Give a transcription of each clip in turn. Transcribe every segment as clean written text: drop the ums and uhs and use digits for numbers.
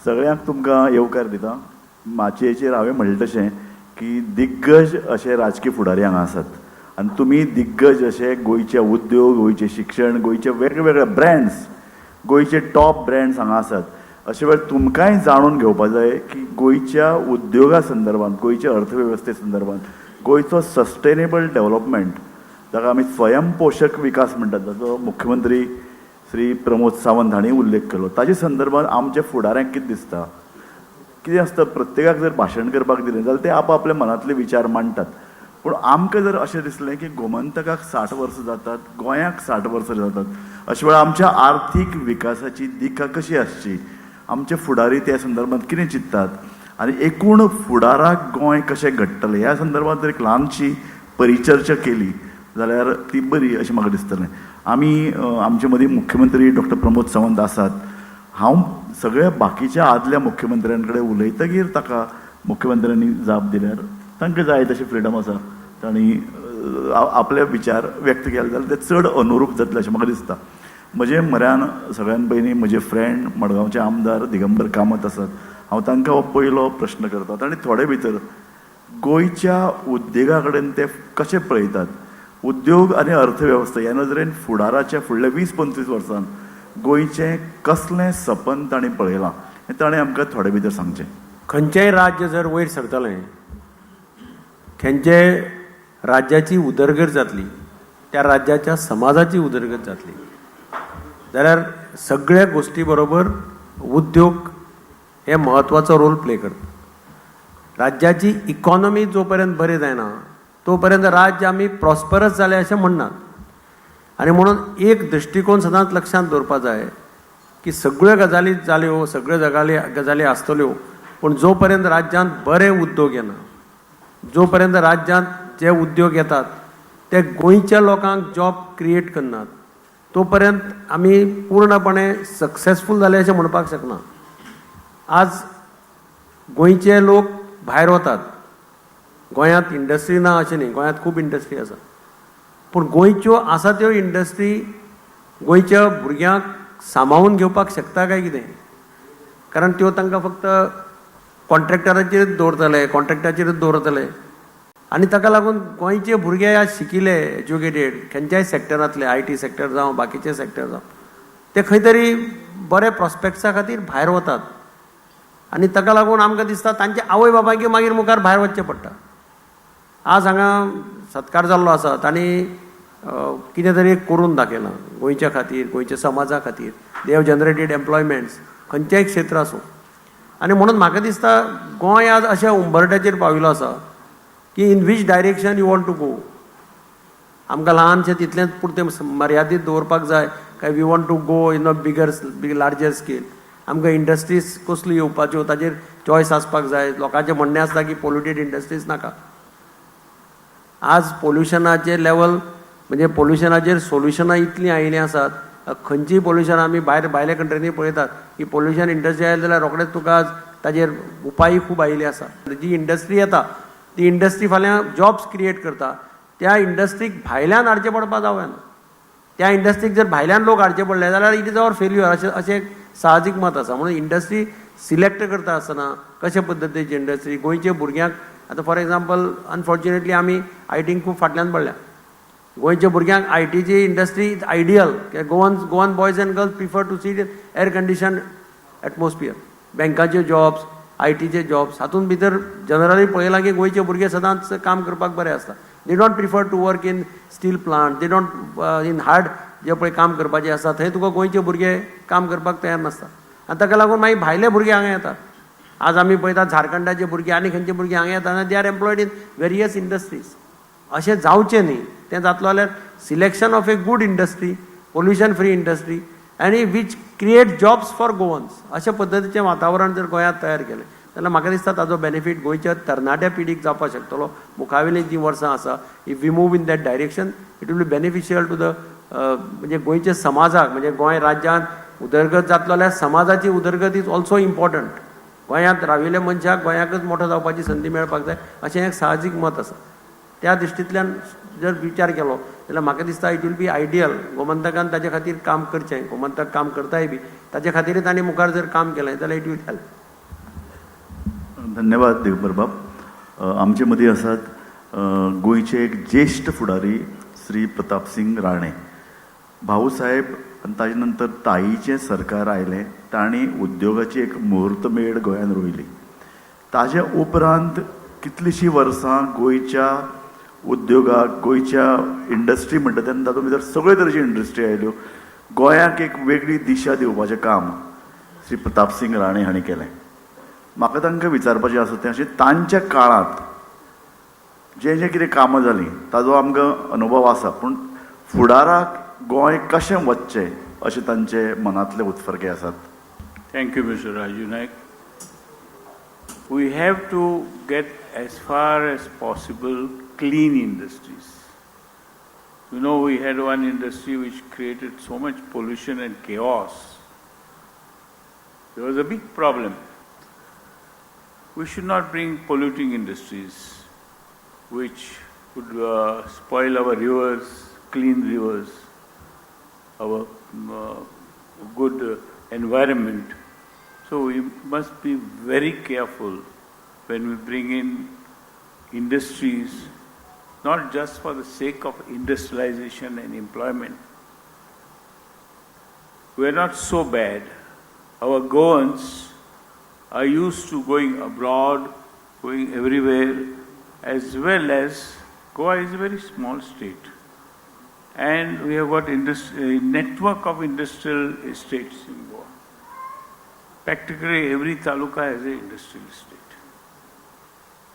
सगळ्यांक तुमकां येवकार दिता. माचयेचेर हांवें म्हणलें तशें की दिग्गज अशे राजकीय फुडारी हांगा आसात आनी तुमी दिग्गज अशे गोंयचे उद्योग, गोंयचे शिक्षण, गोंयचे वेगवेगळे ब्रँड्स, गोंयचे टॉप ब्रँड्स हांगा आसात. अशे वेळार तुमकांय जाणून घेवपा जाय की गोंयच्या उद्योगा संदर्भांत, गोंयच्या अर्थवेवस्थे संदर्भांत, गोंयचो सस्टेनेबल डेव्हलपमेंट जाका आमी स्वयंपोशक विकास म्हणटात, ताचो मुख्यमंत्री श्री प्रमोद सावंत हांणी उल्लेख केलो. ताचे संदर्भांत आमच्या फुडाऱ्यांक कितें दिसता? कितें आसता, प्रत्येकाक जर भाशण करपाक दिलें जाल्यार ते आपआपले मनांतले विचार मांडटात. पूण आमकां जर अशें दिसलें की गोमंतकाक 60 वर्सां जातात, गोंयाक 60 वर्सां जातात, अशे वेळार आमच्या आर्थीक विकासाची दिका कशी आसची, आमचे फुडारी त्या संदर्भांत कितें चिंततात आनी एकूण फुडाराक गोंय कशें घडटलें ह्या संदर्भांत जर एक ल्हानशी परिचर्चा केली जाल्यार ती बरी अशें म्हाका दिसतलें. आमी आमचे मदीं मुख्यमंत्री डॉक्टर प्रमोद सावंत आसात. हांव सगळ्या बाकीच्या आदल्या मुख्यमंत्र्यां कडेन उलयतगीर ताका मुख्यमंत्र्यांनी जाप दिल्यार तांकां जाय तशें फ्रिडम आसा, तांणी आपले विचार व्यक्त केले जाल्यार ते चड अनुरूप जातले अशें म्हाका दिसता. म्हजे म्हऱ्यान सगळ्यान पयलीं म्हजे फ्रेंड मडगांवचे आमदार दिगंबर कामत आसात. हांव तांकां हो पयलो प्रश्न करतात आनी थोडे भितर गोंयच्या उद्देगा कडेन ते कशें पळयतात. उद्योग आनी अर्थवेवस्था ह्या नदरेन फुडाराच्या फुडल्या 20-25 वर्सांत गोंयचें कसलें सपन तांणी पळयलां हें ताणें आमकां थोडे भितर सांगचें. खंयचेंय राज्य जर वयर सरतलें, खंयचे राज्याची उदरगत जातली, त्या राज्याच्या समाजाची उदरगत जातली, जाल्यार सगळ्या गोष्टी बरोबर उद्योग हे महत्वाचो रोल प्ले करता. राज्याची इकॉनॉमी जो पर्यंत बरी जायना तो पर्यंत राज्य आमी प्रॉस्परस जाले अशें म्हणनात. आनी म्हणून एक दृश्टिकोन सदांच लक्षांत दवरपा जाय की सगळ्यो गजाली जाल्यो, सगळ्यो गजाली आसतल्यो, पूण जो पर्यंत राज्यांत बरे उद्योग येना, जो पर्यंत राज्यांत जे उद्योग येतात ते गोंयच्या लोकांक जॉब क्रिएट करनात, तो पर्यंत आमी पूर्णपणे सक्सेसफूल जाले अशें म्हणपाक शकना. आज गोंयचे लोक भायर वतात. गोंयांत इंडस्ट्री ना अशें न्ही, गोंयांत खूब इंडस्ट्री आसा, पूण गोंयच्यो आसा त्यो इंडस्ट्री गोंयच्या भुरग्यांक सांबाळून घेवपाक शकता काय कितें? कारण त्यो तांकां फक्त कॉन्ट्रॅक्टराचेरच दवरतले आनी ताका लागून गोंयचे भुरगे आज शिकिले, एज्युकेटेड, खंयच्याय सॅक्टरांतले, IT सॅक्टर जावं बाकीचे सॅक्टर जावं, ते खंय तरी बरे प्रॉस्पॅक्ट्सा खातीर भायर वतात. आनी ताका लागून आमकां दिसता तांचे आवय बापायक मागीर मुखार भायर वचचें पडटा. आज हांगा सत्कार जाल्लो आसा, तांणी कितें तरी करून दाखयलां गोंयच्या खातीर, गोंयच्या समाजा खातीर. दे हॅव जनरेटेड एम्प्लॉयमेंट्स खंयचेय क्षेत्र आसूं. आनी म्हणून म्हाका दिसता गोंय आज अशा उंबरट्याचेर पाविल्लो आसा की in which direction you want to go. आमकां ल्हानशें तितलेंच पुरतें मर्यादीत दवरपाक जाय काय we want to go in a larger scale. आमकां इंडस्ट्रीज कसल्यो येवपाच्यो ताचेर चॉयस आसपाक जाय. लोकांचें म्हणणें आसता की पोल्युटेड इंडस्ट्रीज नाका. आज पोल्युशनाचे लेवल म्हणजे पोल्युशनाचेर सोल्युशनां इतलीं आयिल्लीं आसात. खंयचीय पोल्युशन आमी भायल्या कंट्रीनी पळयतात की पोल्युशन इंडस्ट्री आयली जाल्यार रोखडेंच तुका आज ताचेर उपाय खूब आयिल्ले आसा. जी इंडस्ट्री येता ती इंडस्ट्री फाल्यां जॉब्स क्रिएट करता. त्या इंडस्ट्रीक भायल्यान हाडचें पडपाक जावना. त्या इंडस्ट्रीक जर भायल्यान लोक हाडचे पडले जाल्यार इट इज अवर फेल्युअर अशें एक साहजीक मत आसा. म्हणून इंडस्ट्री सिलेक्ट करता आसतना कशे पद्दतीची इंडस्ट्री गोंयच्या भुरग्यांक, आतां फॉर एग्जाम्पल अनफॉर्च्युनेटली आमी ITंक खूब फाटल्यान पडल्या. गोंयच्या भुरग्यांक ITची industry is ideal. Goan boys and girls prefer to sit in air condition atmosphere. बँकाचे जॉब्स, ITचे जॉब्स, हातूंत भितर जनरली पळयलां की गोंयचे भुरगे सदांच काम करपाक बरे आसता. They don't prefer to work in steel plant, they don't in hard जे पळय काम करपाचें आसा थंय तुका गोंयचे भुरगे काम करपाक तयार नासता. आनी ताका लागून मागीर भायले भुरगे हांगा येतात. आज आमी पळयतात झारखंडाचे भुरगे आनी खंयचे भुरगे हांगा येतात आनी they are employed in various industries. अशें जावचें न्ही. तें जातलो जाल्यार selection of a good industry, pollution free industry आनी which create jobs for Goans अशा पद्दतीचें वातावरण जर गोंयांत तयार केलें जाल्यार म्हाका दिसता ताजो बेनिफीट गोंयच्या तरणाट्या पिडीक जावपाक शकतलो. मुखावेलीं जीं वर्सां आसा, if we move in that direction it will be beneficial to the म्हणजे गोंयच्या समाजाक, म्हणजे गोंय राज्यांत उदरगत जातलो जाल्यार समाजाची उदरगत इज ऑल्सो इम्पॉर्टंट. गोंयांत राविल्ल्या मनशाक गोंयाकच मोठो जावपाची संदी मेळपाक जाय अशें एक साहजीक मत आसा. त्या दृश्टींतल्यान जर विचार केलो जाल्यार म्हाका दिसता इट विल बी आयडियल गोमंतकान ताचे खातीर काम करचें. गोमंतक काम करताय बी ताचे खातीर ताणें मुखार जर काम केलें जाल्यार इट विल हेल्प. धन्यवाद दिगंबर बाब. आमचे मदीं आसात गोंयचे एक ज्येश्ठ फुडारी श्री प्रतापसिंग राणे. भाऊ साहेब आनी ताजे नंतर ताईचें सरकार आयलें. तांणी उद्योगाची एक मुहूर्तमेळ गोंयांत रोयली. ताजे उपरांत कितलींशीं वर्सां गोंयच्या उद्योगाक गोंयच्या इंडस्ट्री म्हणटा तेन्ना तातूंत भितर सगळे तरेची इंडस्ट्री आयल्यो. गोंयाक एक वेगळी दिशा दिवपाचें काम श्री प्रतापसिंग राणे हांणी केलें. म्हाका तांकां विचारपाचें आसा तें अशें तांच्या काळांत जें जें कितें कामां जालीं ताजो आमकां अनुभव आसा, पूण फुडाराक गोंय कशें वचचें अशें तांचे मनांतले उत्फर्गे आसात. Thank you, Mr. Raju Naik. We have to get as far as possible clean industries. You know, we had one industry which created so much pollution and chaos. There was a big problem. We should not bring polluting industries which would spoil our rivers, clean rivers, our good environment. So we must be very careful when we bring in industries, not just for the sake of industrialization and employment. We are not so bad. Our Goans are used to going abroad, going everywhere, as well as Goa is a very small state. And we have got a network of industrial estates in Goa. Practically every taluka has an industrial estate.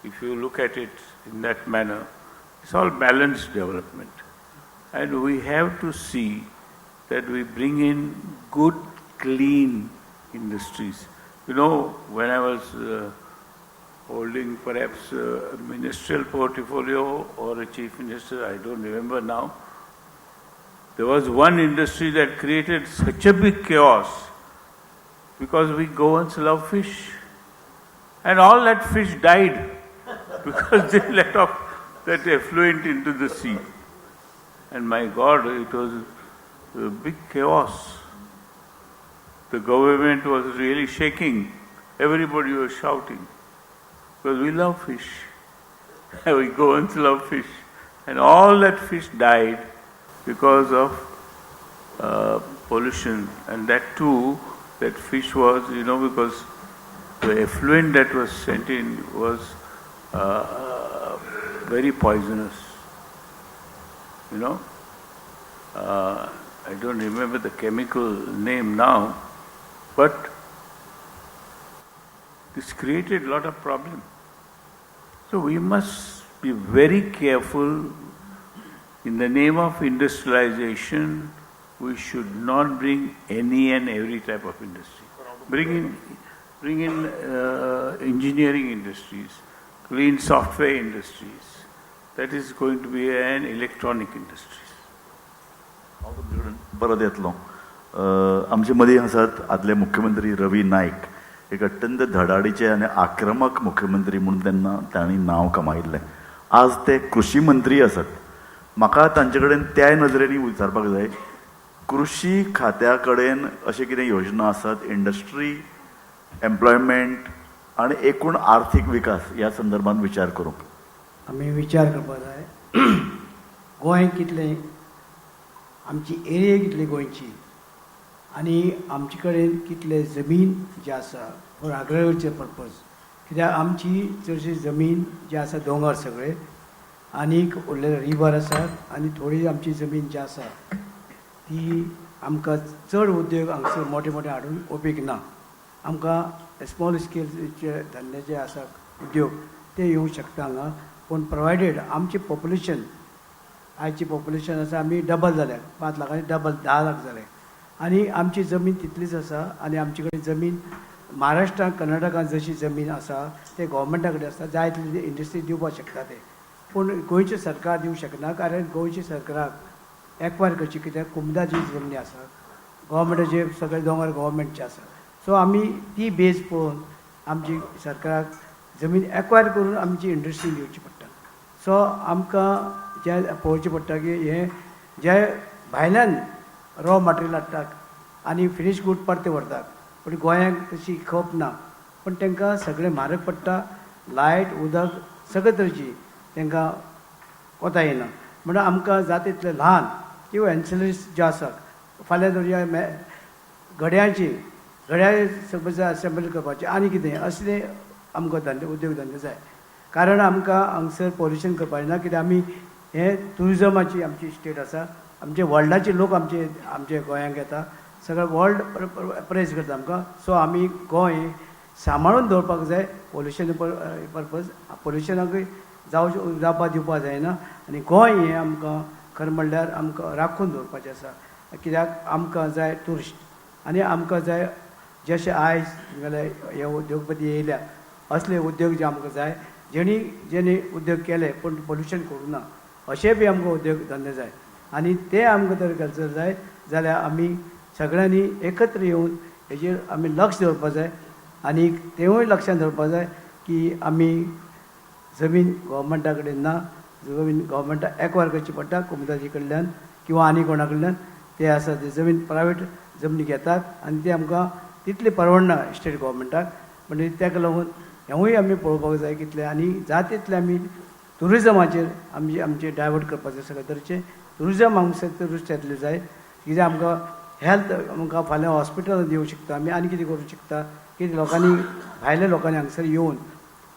If you look at it in that manner, it's all balanced development. And we have to see that we bring in good, clean industries. You know, when I was holding perhaps a ministerial portfolio or a chief minister, I don't remember now, there was one industry that created such a big chaos because we Goans love fish. And all that fish died because they let off that effluent into the sea. And my God, it was a big chaos. The government was really shaking. Everybody was shouting because we love fish. We Goans love fish. And all that fish died because of pollution. And that too, that fish was, because the effluent that was sent in was very poisonous. I don't remember the chemical name now, but this created a lot of problem. So we must be very careful. In the name of industrialization, we should not bring any and every type of industry. Bring in engineering industries, clean software industries. That is going to be an electronic industries. परत येतलो. आमचे मदीं आसात आदले मुख्यमंत्री रवी नाईक. एक अत्यंत धडाडीचे आनी आक्रमक मुख्यमंत्री म्हणून तेन्ना तांणी नांव कमायिल्लें. आज ते कृषी मंत्री आसात. म्हाका तांचे कडेन त्या नजरेनी विचारपाक जाय, कृषी खात्या कडेन अशे कितें योजना आसात इंडस्ट्री, एम्प्लॉयमेंट आनी एकूण आर्थीक विकास ह्या संदर्भात विचार करूंक? आमी विचार करपाक जाय गोंय कितलें, आमची एरिया कितली गोंयची, आनी आमचे कडेन कितले जमीन जी आसा फॉर एग्रीकल्चर पर्पज. कित्याक आमची चडशी जमीन जी आसा दोंगर सगळे, आनीक व्हडले रिवर आसात, आनी थोडी आमची जमीन जी आसा ती आमकां चड उद्योग हांगसर मोठे मोठे हाडून उपेग ना. आमकां स्मॉल स्केलचे धंदे जे आसा उद्योग ते येवंक शकता हांगा. पूण प्रोवायडेड आमचें पॉप्युलेशन, आयची पॉप्युलेशन आसा आमी डबल जाल्यात, 5 लाखांनी डबल 10 लाख जाले, आनी आमची जमीन तितलीच आसा. आनी आमचे कडेन जमीन महाराष्ट्रांत कर्नाटकांत जशी जमीन आसा ते गोवोरमेंटा कडेन आसता, जाय तितली इंडस्ट्री दिवपाक शकता ते. पूण गोंयचें सरकार दिवंक शकना, कारण गोंयच्या सरकाराक एक्वायर करची, कित्याक कुमदाची जमनी आसा, गोवोरमेंटाचे सगळे दोंगर गोवोरमेंटचे आसा. सो आमी ती बेज पळोवन आमची सरकाराक जमीन एक्वायर करून आमची इंडस्ट्री दिवची पडटा. सो आमकां जे पळोवचें पडटा की हे जे भायल्यान रॉ मटेरियल हाडटात आनी फिनीश गूड परते व्हरतात पूण गोंयांक तशी खप ना पण तांकां सगळें म्हारग पडटा लायट उदक सगळे तरेची तांकां कोता येना म्हणून आमकां जाता तितलें ल्हान किंवा एन्सिलरीज ज्यो आसात फाल्यां धरया घड्याळ सपोज असेंबल करपाचें आनी कितें असले आमकां धंदे उद्योग धंदे जाय कारण आमकां हांगसर पॉल्युशन करपाचें ना कित्याक आमी हे ट्युरिजमाची आमची स्टेट आसा आमचे वर्ल्डाचे लोक आमचे गोंयांक येता सगळें वर्ल्ड प्रेज करता आमकां सो आमी गोंय सांबाळून दवरपाक जाय पॉल्युशन पर्पज पॉल्युशनाकूय जावपा दिवपा जायना आनी गोंय हें आमकां खरें म्हणल्यार आमकां राखून दवरपाचें आसा कित्याक आमकां जाय टुरिस्ट आनी आमकां जाय जशें आयज हे उद्योगपती येयल्या असले उद्योग जे आमकां जाय जेणी उद्योग केले पूण पॉल्युशन करूं ना अशे बी आमकां उद्योग धंदे जाय आनी ते आमकां जर करचो जाय जाल्यार आमी सगळ्यांनी एकत्र येवन हेजेर आमी लक्ष दवरपा जाय आनी तेवूय लक्षांत दवरपा जाय की आमी जमीन गव्हर्मेंटा कडेन ना जमीन गव्हर्मेंटाक एक्वायर करची पडटा कोमताची कडल्यान किंवा आनी कोणा कडल्यान ते आसा ते जमीन प्रायवेट जमनी घेतात आनी ते आमकां तितली परवडना स्टेट गव्हर्मेंटाक म्हणजे ताका लागून हेवूय आमी पळोवपाक जाय कितले आनी जाता तितले आमी टुरिजमाचेर आमचे डायवर्ट करपाचें सगळे तरेचें टुरिजम हांगसर टुरिस्ट येतले जाय कित्याक आमकां हेल्थ आमकां फाल्यां हॉस्पिटल दिवंक शकता आमी आनी कितें करूंक शकता की लोकांनी भायल्या लोकांनी हांगसर येवन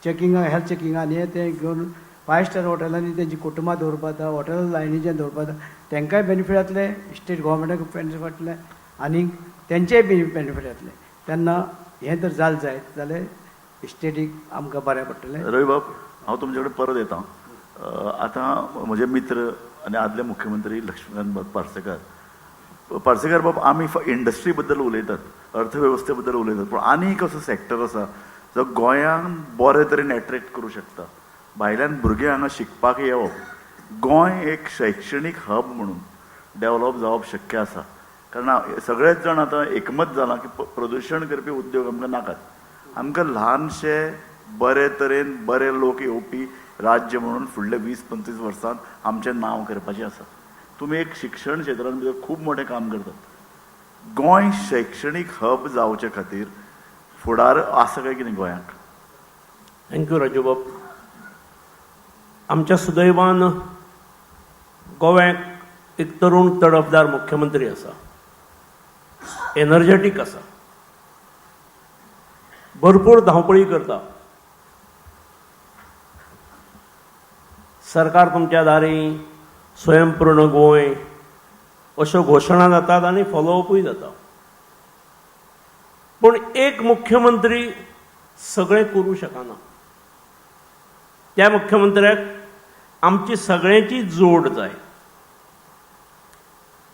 चॅकिंगा हेल्थ चॅकिंगा आनी ते घेवन 5 स्टार हॉटेलांनी तेंची कुटुंबां दवरपाक हॉटेल लायनीच्यान दवरपाक तांकांय बेनिफीट जातले स्टेट गव्हर्मेंटाक बेनिफीट जातले आनी तेंचेय बेनिफीट जातले तेन्ना हें जर जालें जायत जाल्यार स्टेटीक आमकां बरें पडटलें. रवी बाब हांव तुमचे कडेन परत येता. आतां म्हजे मित्र आनी आदले मुख्यमंत्री लक्ष्मीकांत पार्सेकर बाब आमी इंडस्ट्री बद्दल उलयतात अर्थवेवस्थे बद्दल उलयतात पूण आनी एक असो सॅक्टर आसा जो गोंयांत बरे तरेन एट्रॅक्ट करूं शकता भायल्यान भुरगे हांगा शिकपाक येवप गोंय एक शैक्षणीक हब म्हणून डेवलप जावप शक्य आसा कारण सगळेच जाण आतां एकमत जालां की प्रदूशण करपी उद्योग आमकां नाकात आमकां ल्हानशे बरे तरेन बरे लोक येवपी राज्य म्हणून फुडले 20-25 वर्सांत आमचें नांव करपाचें आसा. तुमी एक शिक्षण क्षेत्रांत भितर खूब मोठें काम करतात गोंय शैक्षणीक हब जावचे खातीर फुडार आसा काय कितें गोंयांक? थँक्यू राजू बाब. आमच्या सुदैवान गोव्याक एक तरुण तडफदार मुख्यमंत्री आसा एनर्जेटीक आसा भरपूर धांवपळी करता सरकार तुमच्या दारी स्वयंपूर्ण गोंय अश्यो घोशणा जातात आनी फॉलोअपूय जाता पूण एक मुख्यमंत्री सगळें करूं शकना त्या मुख्यमंत्र्याक आमची सगळ्यांची जोड जाय.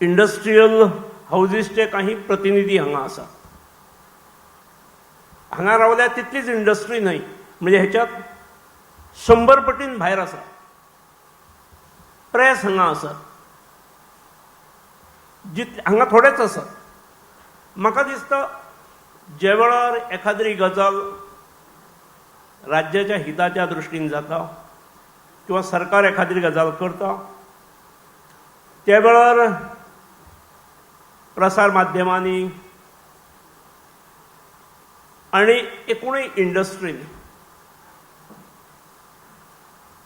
इंडस्ट्रियल हाऊजीसचे काही प्रतिनिधी हांगा आसा हांगा रावल्यार तितलीच इंडस्ट्री न्हय म्हणजे हेच्यात 100 पटीन भायर आसा. प्रेस हांगा आसा हांगा थोडेच आसा. म्हाका दिसता जे वेळार एखादी गजाल राज्याच्या हिताच्या दृश्टीन जाता किंवा सरकार एखादी गजाल करता त्या वेळार प्रसार माध्यमांनी आणि एकूणय इंडस्ट्रीन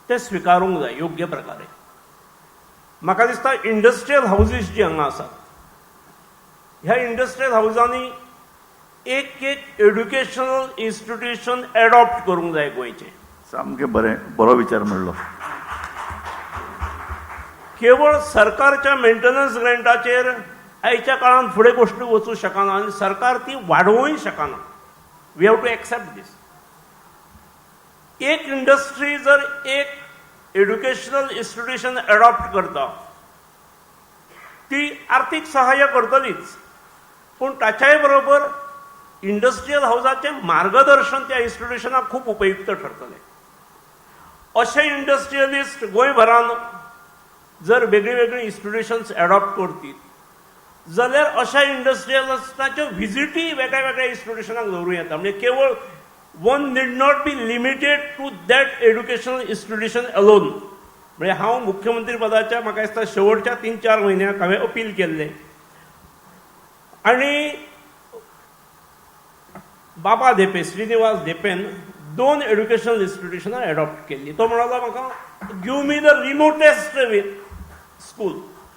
ते स्विकारूंक जाय योग्य प्रकारे. म्हाका दिसता इंडस्ट्रियल हाऊजीस जी हांगा आसात ह्या इंडस्ट्रियल हाऊजांनी एक एड्युकेशनल इन्स्टिट्यूशन एडॉप्ट करूंक जाय गोंयचे. सामकें बरो विचार म्हणलो. केवळ सरकारच्या मेंटेनन्स ग्रँटाचेर आयच्या काळात फुडें गोश्टी वचूं शकना आनी सरकार ती वाडोवूय शकना. वी हॅव टू एक्सेप्ट दीस. एक इंडस्ट्री जर एक एड्युकेशनल इन्स्टिट्यूशन एडॉप्ट करता ती आर्थीक सहाय्य करतलीच पूण ताच्याय बरोबर इंडस्ट्रियल हाऊसाचें मार्गदर्शन त्या इन्स्टिट्यूशनाक खूब उपयुक्त ठरतलें. अशे इंडस्ट्रियलिस्ट गोंयभरान जर वेगळी वेगळी इन्स्टिट्यूशन्स एडॉप्ट करतील जाल्यार अशा इंडस्ट्रियलिस्टाच्यो व्हिजिटी वेगळ्या वेगळ्या इन्स्टिट्यूशनाक दवरूं येता. म्हणजे केवळ one need not be limited to that educational institution alone. म्हणजे हांव मुख्यमंत्री पदाच्या म्हाका दिसता शेवटच्या 3-4 म्हयन्याक हांवें अपील केल्लें आनी बाबा धेपे श्रीनिवास धेपेन 2 एड्युकेशनल इन्स्टिट्यूशनां एडॉप्ट केल्ली. तो म्हणलो म्हाका give me the remotest school.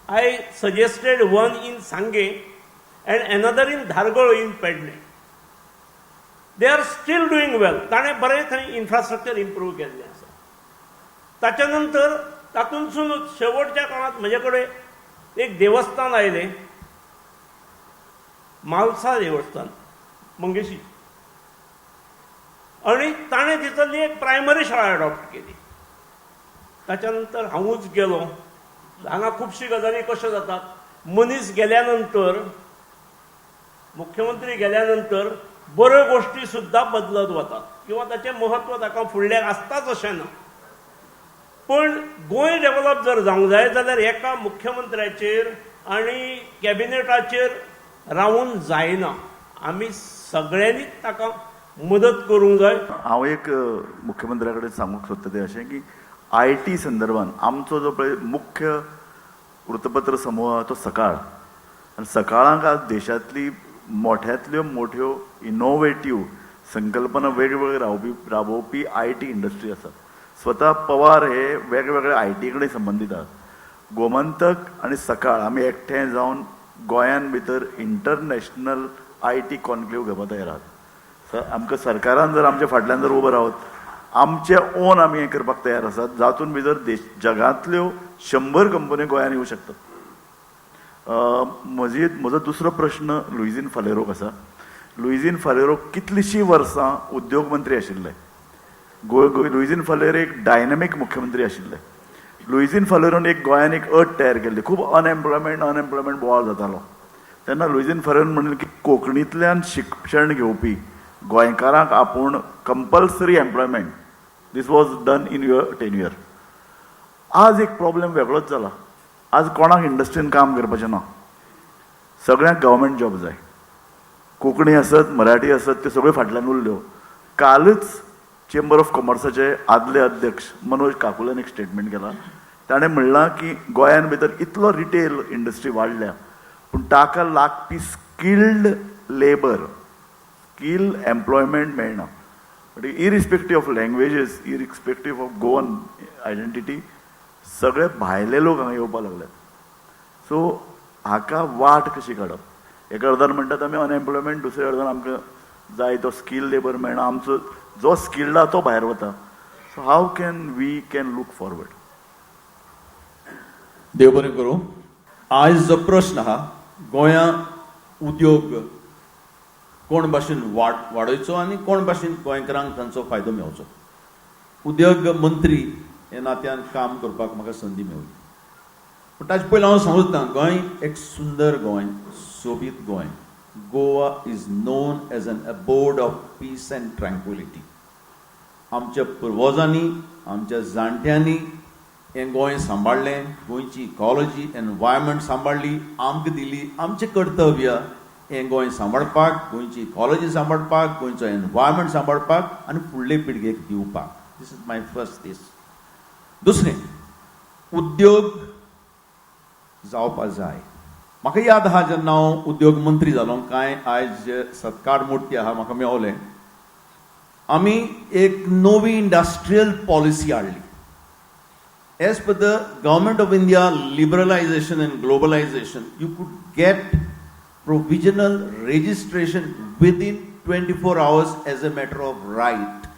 I suggested one in Sanguem and another in Dhargal in Pernem. They are still doing well. ताणें बरें थंय इन्फ्रास्ट्रक्चर इम्प्रूव केल्लें आसा. ताच्या नंतर तातूंतसून शेवटच्या काळांत म्हजे कडेन एक देवस्थान आयलें, म्हालसा देवस्थान मंगेशी, आणि ताणें तितली एक प्रायमरी शाळा एडॉप्ट केली. ताच्या नंतर हांवूच गेलो. हांगा खुबशी गजाली कश्यो जातात, मनीस गेल्या नंतर, मुख्यमंत्री गेल्या नंतर बऱ्यो गोश्टी सुद्दां बदलत वतात किंवा ताचें महत्व ताका फुडल्याक आसताच अशें ना. पण गोंय डेव्हलप जर जावंक जाय जाल्यार एका मुख्यमंत्र्याचेर आनी कॅबिनेटाचेर रावून जायना. आमी सगळ्यांनीच ताका मदत करूंक जाय. हांव एक मुख्यमंत्र्या कडेन सांगूंक सोदता तें अशें की IT संदर्भान आमचो जो पळय मुख्य वृत्तपत्र समूह आहा तो सकाळ, आनी सकाळांक आज देशांतली मोठ्यांतल्यो मोठ्यो इनोवेटीव संकल्पना वेगवेगळे राबोवपी IT इंडस्ट्री आसात. स्वता पवार हे वेगवेगळे IT कडेन संबंदीत आहात. गोमंतक आनी सकाळ आमी एकठांय जावन गोंयान भितर इंटरनॅशनल IT कॉन्क्लेव घेवपा तयार आहात. आमकां सरकारान जर आमच्या फाटल्यान जर उबो रावत, आमचे ओन आमी हें करपाक तयार आसात, जातून भितर जगांतल्यो 100 कंपन्यो गोंयान येवं शकतात. म्हजो दुसरो प्रश्न लुइजीन फालेरोक आसा. लुइजीन फालेरो कितलीशीं वर्सां उद्योग मंत्री आशिल्ले. लुइजीन फालेरो एक डायनॅमीक मुख्यमंत्री आशिल्ले. लुइजीन फालेरोन एक गोंयान एक अट तयार केल्ली. खूब अनएम्प्लॉयमेंट बोवाळ जातालो. तेन्ना लुइजीन फालेरोन म्हणलें की कोंकणींतल्यान शिक्षण घेवपी गोंयकारांक आपूण compulsory employment. This was done in your tenure. आज एक प्रॉब्लेम वेगळोच जाला. आज कोणाक इंडस्ट्रीन काम करपाचें ना. सगळ्यांक गव्हर्मेंट जॉब जाय. कोंकणी आसत, मराठी आसत, त्यो सगळ्यो फाटल्यान उरल्यो. कालच चेंबर ऑफ कॉमर्साचे आदले अध्यक्ष मनोज काकुलान एक स्टेटमेंट केला. ताणें म्हणलां की गोंयान भितर इतलो रिटेल इंडस्ट्री वाडल्या, पूण ताका लागपी स्किल्ड लेबर, स्किल एम्प्लॉयमेंट मेळना. म्हणजे irrespective of languages, irrespective of Goan identity, सगळे भायले लोक हांगा येवपाक लागल्यात. सो हाका वाट कशी काडप. एका अर्दान म्हणटात आमी अनएम्प्लॉयमेंट, दुसऱ्या अर्दान आमकां जाय तो स्कील लेबर मेळना. आमचो जो स्किल्ड आहा तो भायर वता. So how can we look forward. देव बरें करूं. आज जो प्रश्न आहा गोंया उद्योग कोण भाशेन वाडोवचो आनी कोण भाशेन गोंयकारांक तांचो फायदो मेळचो. उद्योग मंत्री हे नात्यान काम करपाक म्हाका संदी मेळ्ळी. पूण ताचे पयलीं हांव समजता गोंय एक सुंदर गोंय, सोबीत Goem. Goa is known as an abode of peace and tranquillity. आमच्या पुर्वजांनी, आमच्या जाणट्यांनी हें गोंय सांबाळलें. गोंयची इकॉलॉजी, एनवायरमेंट सांबाळली, आमकां दिली. आमचें कर्तव्य हें गोंय सांबाळपाक, गोंयची इकॉलॉजी सांबाळपाक, गोंयचो एनवायरमेंट सांबाळपाक आनी फुडले पिळगेक दिवपाक. दिस इज माय फर्स्ट दीस. दुसरें, उद्योग जावपाक जाय. म्हाका याद आहा जेन्ना हांव उद्योग मंत्री जालो, कांय आयज सत्कार मुर्ती आहा म्हाका मेळ्ळें, आमी एक नवी इंडस्ट्रियल पॉलिसी हाडली. As per the government of India liberalisation and globalisation, you could get provisional registration within 24 hours as a matter of right,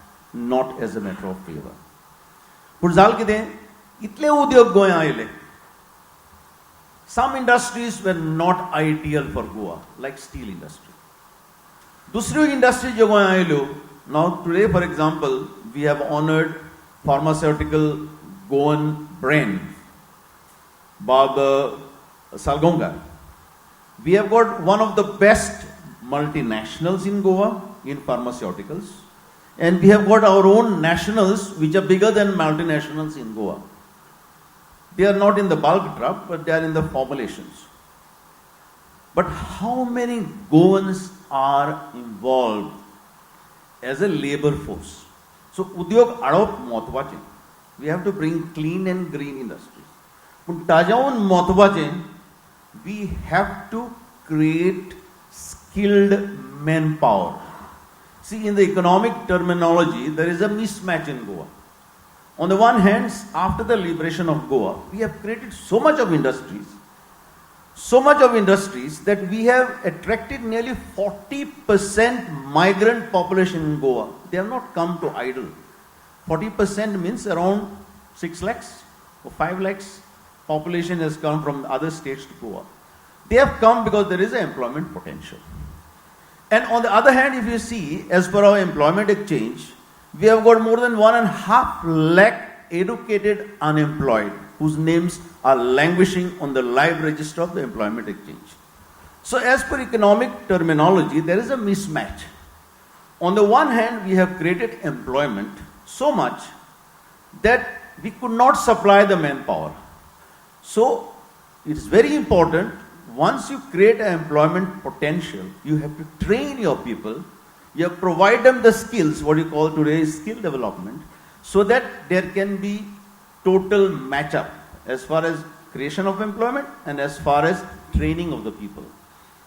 not as a matter of favor. पूण जालें कितें, इतले उद्योग गोंया आयले. Some industries were not ideal for Goa, like steel industry. दुसऱ्यो industry ज्यो गोंया आयल्यो, now today for example we have honored pharmaceutical Goan brand Bob Salgonga. We have got one of the best multinationals in Goa in pharmaceuticals, and we have got our own nationals which are bigger than multinationals in Goa. They are not in the bulk drug, but they are in the formulations. But how many Goans are involved as a labor force? So udyog adop महत्वाचे. We have to bring clean and green industries. पूण ताज्याहून म्हत्वाचें, we have to create skilled manpower. See, in the economic terminology, there is a mismatch in Goa. On the one hand, after the liberation of Goa, we have created so much of industries that we have attracted nearly 40% migrant population in Goa. They have not come to idle. 40% means around 6 lakhs or 5 lakhs population has come from other states to Goa. They have come because there is an employment potential. And on the other hand, if you see, as per our employment exchange, we have got more than 1.5 lakh educated unemployed whose names are languishing on the live register of the employment exchange. So as per economic terminology, there is a mismatch. On the one hand, we have created employment so much that we could not supply the manpower. So it is very important, once you create an employment potential, you have to train your people, you have to provide them the skills, what you call today skill development, so that there can be total match up as far as creation of employment and as far as training of the people.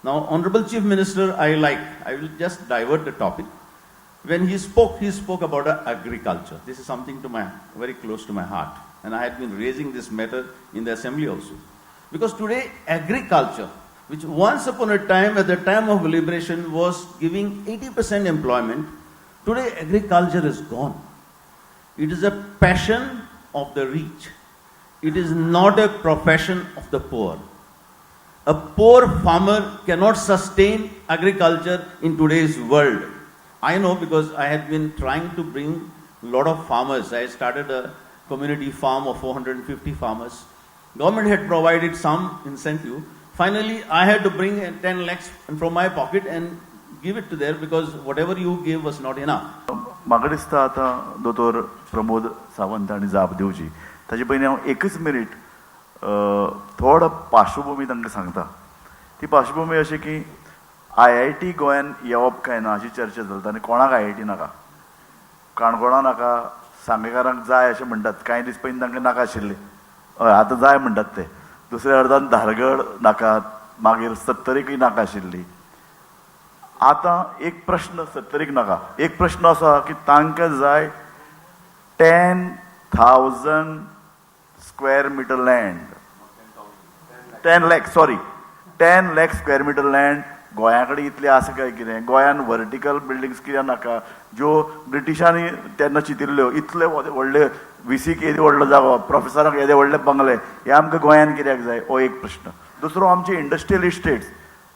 Now, Honorable Chief Minister, I will just divert the topic. When he spoke about agriculture. This is something very close to my heart, and I had been raising this matter in the assembly also. Because today, agriculture, which once upon a time, at the time of liberation, was giving 80% employment, today agriculture is gone. It is a passion of the rich. It is not a profession of the poor. A poor farmer cannot sustain agriculture in today's world. I know, because I had been trying to bring a lot of farmers. I started a community farm of 450 farmers. Government had provided some incentive. Finally, I had to bring 10 lakhs from my pocket and give it to there, because whatever you gave was not enough. म्हाका दिसता आतां दोतोर प्रमोद सावंत हांणी जाप दिवची. ताचे पयलीं हांव एकच मिनीट थोडो पार्श्वभूमी तांकां सांगता. ती पार्श्वभूमी अशी की IIT गोंयान येवप काय ना अशी चर्चा चलता, आनी कोणाक IIT नाका, काणकोणा नाका, सांगेकारांक जाय अशें म्हणटात. कांय दीस पयलीं तांकां नाका आशिल्ली, हय आतां जाय म्हणटात ते. दुसऱ्या अर्दान धारगड नाकात, मागीर 70रीकय नाका आशिल्ली. आतां एक प्रश्न 70रीक नाका, एक प्रश्न असो आहा की तांकां जाय 10,000 square metre land, 10 lakh square metre land. गोंया कडेन इतलें आसा काय कितें? गोंयान वर्टिकल बिल्डिंग्स कित्याक नाका, ज्यो ब्रिटिशांनी तेन्ना चितिल्ल्यो, इतले व्हडले VCक येदे व्हडलो जागो, प्रोफेसराक येदे व्हडले बंगले, हे आमकां गोंयान कित्याक जाय? हो एक प्रश्न. दुसरो, आमचे इंडस्ट्रियल इस्टेट्स,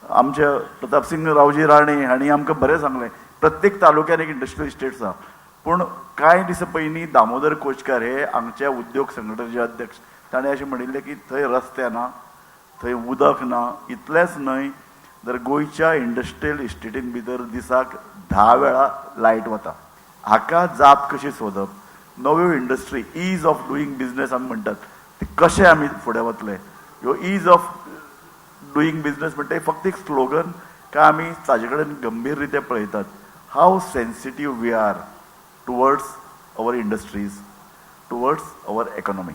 आमचे प्रतापसिंग रावजी राणे हांणी आमकां बरें सांगलें, प्रत्येक तालुक्यान एक इंडस्ट्रियल इस्टेट्स आहा. पूण कांय दिसा पयलीं दामोदर कोचकार हे आमच्या उद्योग संघटनेचे अध्यक्ष, ताणें अशें म्हणिल्लें की थंय रस्ते ना, थंय उदक ना. इतलेंच न्हय, तर गोंयच्या इंडस्ट्रियल इस्टेटीन भितर दिसाक 10 वेळा लायट वता. हाका जाप कशी सोदप? नव्यो industry, ease of doing business आमी म्हणटात, ते कशें आमी फुडें वतले? ह्यो ईज ऑफ डुईंग बिझनेस म्हणटा फक्त एक स्लोगन काय आमी ताजे कडेन गंभीर रित्या पळयतात? How sensitive we are towards our industries, towards our economy.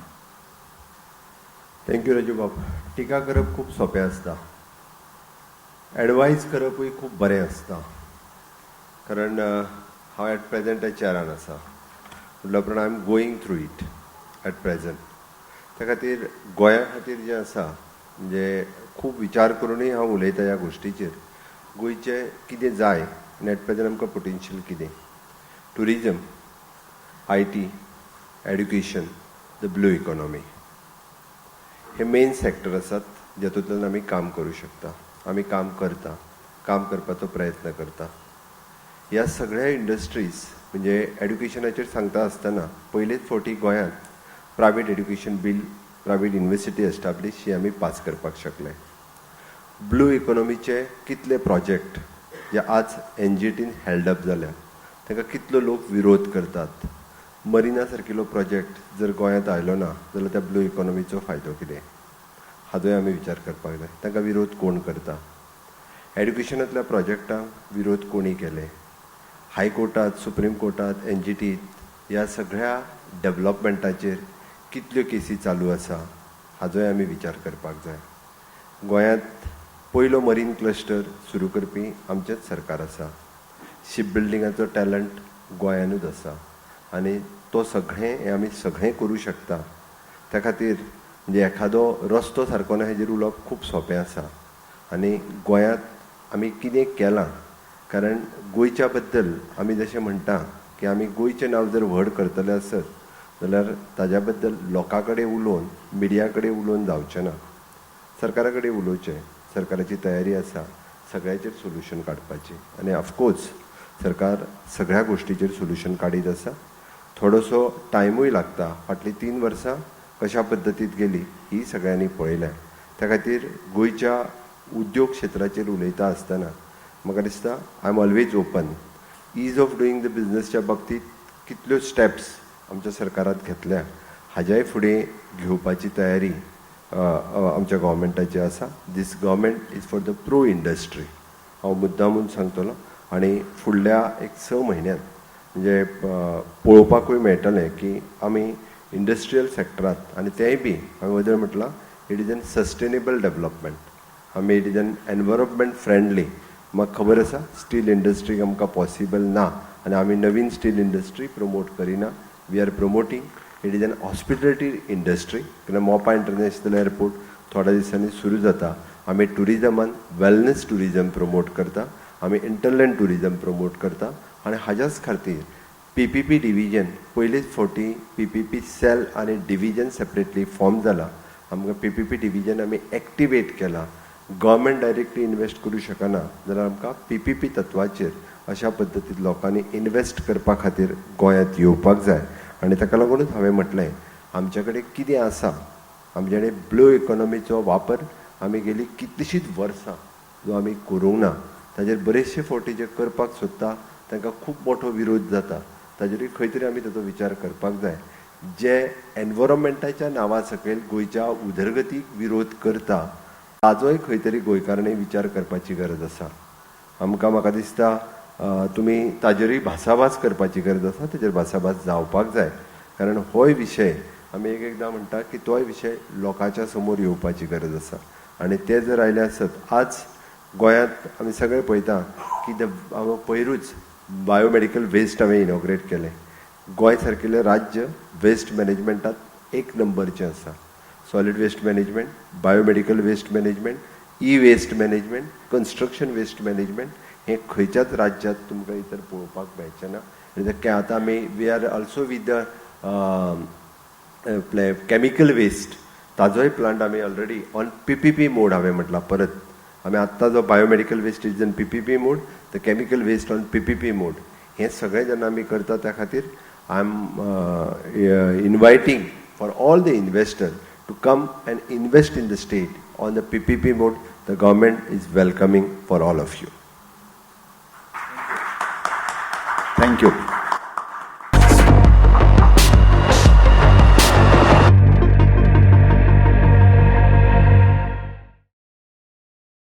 Thank you Raju बाब. टिका करप खूब सोंपें आसता, एडवायज करपूय खूब बरें आसता. कारण हांव एट प्रेझेंट चॅरान आसा, म्हटल्या प्रमाणे I am going through it at present. त्या खातीर गोंया खातीर जें आसा, म्हणजे खूब विचार करूनय हांव उलयतां ह्या गोश्टीचेर. गोंयचें कितें जाय आनी एट प्रेझेंट आमकां पोटेन्शियल कितें? Tourism, IT, education, the blue economy, हे मेन सॅक्टर आसात जातूंतल्यान आमी काम करूं शकता. आमी काम करता, काम करपाचो प्रयत्न करता. ह्या सगळ्या इंडस्ट्रीज, म्हणजे एड्युकेशनाचेर सांगता आसतना पयलेच फावटी गोंयांत private education bill, private university establish ही आमी पास करपाक शकले. ब्लू इकॉनॉमीचे कितले प्रोजेक्ट जे आज NGTन हेल्ड अप जाल्या, ताका कितलो लोक विरोध करतात. मरिना सारकिलो प्रोजेक्ट जर गोंयांत आयलो ना जाल्यार त्या ब्लू इकॉनॉमीचो फायदो कितें? हाजोय आमी विचार करपाक जाय. तांकां विरोध कोण करता? एड्युकेशनांतल्या प्रोजेक्टांक विरोध कोणी केले? हायकोर्टात, सुप्रीम कोर्टात, NGTत ह्या सगळ्या डेव्हलपमेंटाचेर कितल्यो केसी चालू आसा हाजोय आमी विचार करपाक जाय. गोंयांत पयलो मरीन क्लस्टर सुरू करपी आमचेंच सरकार आसा. शिप बिल्डिंगाचो टॅलंट गोंयानूच आसा आनी तो सगळें हें आमी सगळें करूं शकता. त्या खातीर म्हणजे एखादो रस्तो सारको ना हेजेर उलोवप खूब सोंपें आसा. आनी गोंयांत आमी कितें केलां कारण गोंयच्या बद्दल आमी जशें म्हणटा की आमी गोंयचें नांव जर व्हड करतले आसत जाल्यार ताज्या बद्दल लोकां कडेन उलोवन मिडिया कडेन उलोवन जावचें ना. सरकारा कडेन उलोवचें. सरकाराची तयारी आसा सगळ्याचेर सोल्युशन काडपाची आनी ऑफकोर्स सरकार सगळ्या गोश्टीचेर सोल्युशन काडीत आसा. थोडोसो टायमूय लागता. फाटलीं 3 वर्सां कशा पद्दतीत गेली ही सगळ्यांनी पळयल्या. त्या खातीर गोंयच्या उद्योग क्षेत्राचेर उलयता आसतना म्हाका दिसता I am always open. Ease of doing the बिझनसच्या बाबतींत कितल्यो स्टेप्स आमच्या सरकारात घेतल्या हाज्याय फुडें घेवपाची तयारी आमच्या गव्हर्मेंटाची आसा. This government is for the pro industry. हांव मुद्दामून सांगतलो आनी फुडल्या 6 म्हयन्यांत म्हणजे पळोवपाकूय मेळटलें की आमी इंडस्ट्रियल सेक्टरांत आनी तेंय बी हांवें वदळ म्हटलां it is an sustainable development. आमी it is an environment friendly. म्हाका खबर आसा स्टील इंडस्ट्रीक आमकां पॉसिबल ना आनी आमी नवीन स्टील इंडस्ट्री प्रमोट करिना. We are promoting it is an hospitality industry. कित्याक मोपा इंटरनॅशनल एअरपोर्ट थोड्या दिसांनी सुरू जाता. आमी टुरिजमान वेलनेस टुरिजम प्रमोट करता. आमी इंटरलँड टुरिजम प्रमोट करता आनी हाज्याच खातीर PPP डिविजन पयलींच फावटी PPP सेल आनी डिविजन सेपरेटली फॉर्म जाला. आमकां PPP डिविजन आमी एक्टिवेट केला. गव्हर्मेंट डायरेक्टली इन्वेस्ट करूं शकना जाल्यार आमकां PPP तत्वाचेर अशा पद्दतीन लोकांनी इन्वेस्ट करपा खातीर गोंयांत येवपाक जाय. आनी ताका लागूनच हांवें म्हटलें आमचे कडेन कितें आसा. आमचे कडेन ब्लू इकॉनॉमीचो वापर आमी गेली कितलींशींच वर्सां जो आमी करूंक ना. ताजेर बरेचशे फावटी जे करपाक सोदता तांकां खूब मोठो विरोध जाता. ताजेरूय खंय तरी आमी ताचो विचार करपाक जाय. जे एनवायरमेंटाच्या नांवा सकयल गोंयच्या उदरगतीक विरोध करता ताजोय खंय तरी गोंयकारांनी विचार करपाची गरज आसा. म्हाका दिसता तुमी ताजेरूय भासाभास करपाची गरज आसा. ताजेर भासाभास जावपाक जाय कारण होय विशय आमी एकदां म्हणटा की तोय विशय लोकांच्या समोर येवपाची गरज आसा. आनी ते जर आयले आसत आज गोंयांत आमी सगळे पळयता की पयरूच बायोमेडिकल वेस्ट हांवें इनॉग्रेट केलें. गोंय सारकिल्लें राज्य वेस्ट मॅनेजमेंटांत 1 नंबरचें आसा. Solid waste management, biomedical waste management, e waste management, construction waste management हें खंयच्याच राज्यांत तुमकां इतर पळोवपाक मेळचें ना. आनी आतां आमी we are also with the chemical waste ताजोय प्लांट आमी ऑलरेडी ऑन PPP मोड हांवें म्हटलां परत. आमी आत्तां जो biomedical waste is on PPP mode, the chemical waste on PPP mode. हें सगळें जेन्ना आमी करता त्या खातीर I am inviting for all the investor to come and invest in the state on the PPP mode. The government is welcoming for all of you. Thank you.